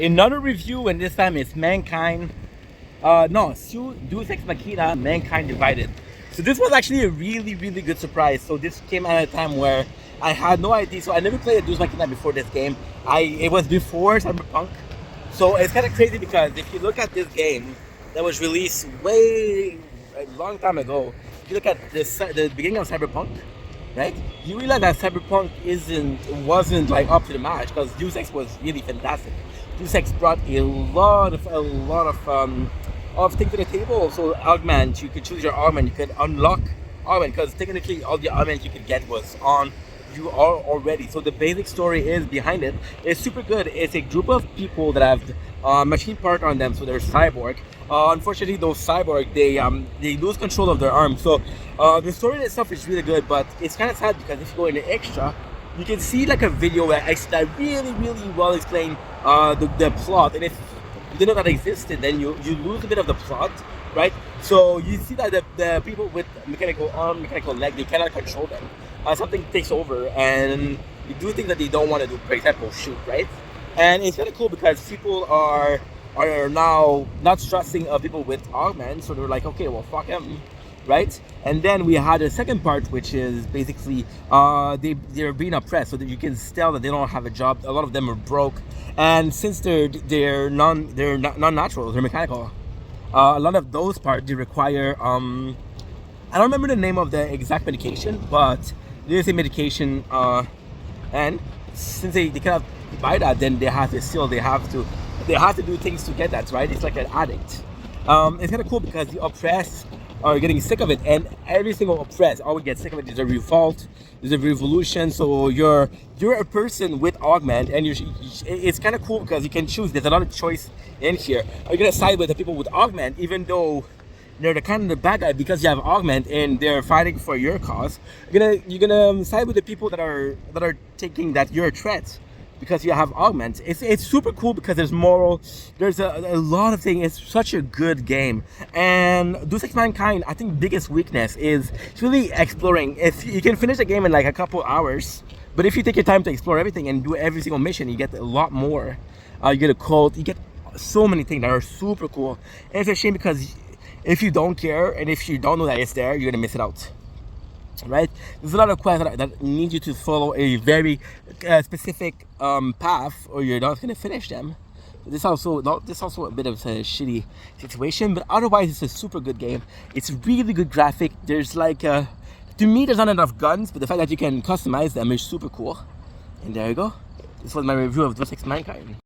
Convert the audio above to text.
Another review, and this time it's Mankind. No, Deus Ex Machina, Mankind Divided. So this was actually a really, really good surprise. So this came at a time where I had no idea. So I never played a Deus Machina before this game. It was before Cyberpunk. So it's kind of crazy because if you look at this game that was released way a long time ago, if you look at the beginning of Cyberpunk, right? You realize that Cyberpunk wasn't like up to the match because Deus Ex was really fantastic. Deus Ex brought a lot of things to the table. So augment, you could choose your augment, you could unlock augment because technically all the augments you could get was on you are already. So the basic story is behind it. It's super good. It's a group of people that have machine part on them, so they're cyborg. Unfortunately, those cyborg they lose control of their arms. So the story itself is really good, but it's kind of sad because if you go in the extra, you can see like a video that really well explain the plot. And if you didn't know that existed, then you lose a bit of the plot, right? So you see that the people with mechanical arm, mechanical leg, they cannot control them. Something takes over, and you do things that they don't want to do. For example, shoot, right? And it's kind of cool because people are now not trusting people with augment, so they're like, okay, well, fuck them, right? And then we had a second part, which is basically they're being oppressed, so that you can tell that they don't have a job. A lot of them are broke, and since they're non-natural, they're mechanical. A lot of those parts they require I don't remember the name of the exact medication, but there's a medication, and since they cannot buy that, then they have to do things to get that, right? It's like an addict. It's kind of cool because the oppressed are getting sick of it, and every single oppressed always gets sick of it. There's a revolt, there's a revolution. So you're a person with augment, and it's kind of cool because you can choose. There's a lot of choice in here. Are you gonna side with the people with augment, even though they're the kind of the bad guy because you have augment and they're fighting for your cause? You're gonna side with the people that are taking that you're a threat because you have augment. It's super cool because there's moral. There's a lot of things. It's such a good game. And Deus Ex Mankind, I think biggest weakness is really exploring. If you can finish the game in like a couple hours, but if you take your time to explore everything and do every single mission, you get a lot more. You get a cult. You get so many things that are super cool. And it's a shame because if you don't care and if you don't know that it's there, you're gonna miss it out, right? There's a lot of quests that need you to follow a very specific path, or you're not gonna finish them. This also a bit of a shitty situation, but otherwise it's a super good game. It's really good graphic. There's like to me there's not enough guns, but the fact that you can customize them is super cool. And there you go. This was my review of Deus Ex Mankind.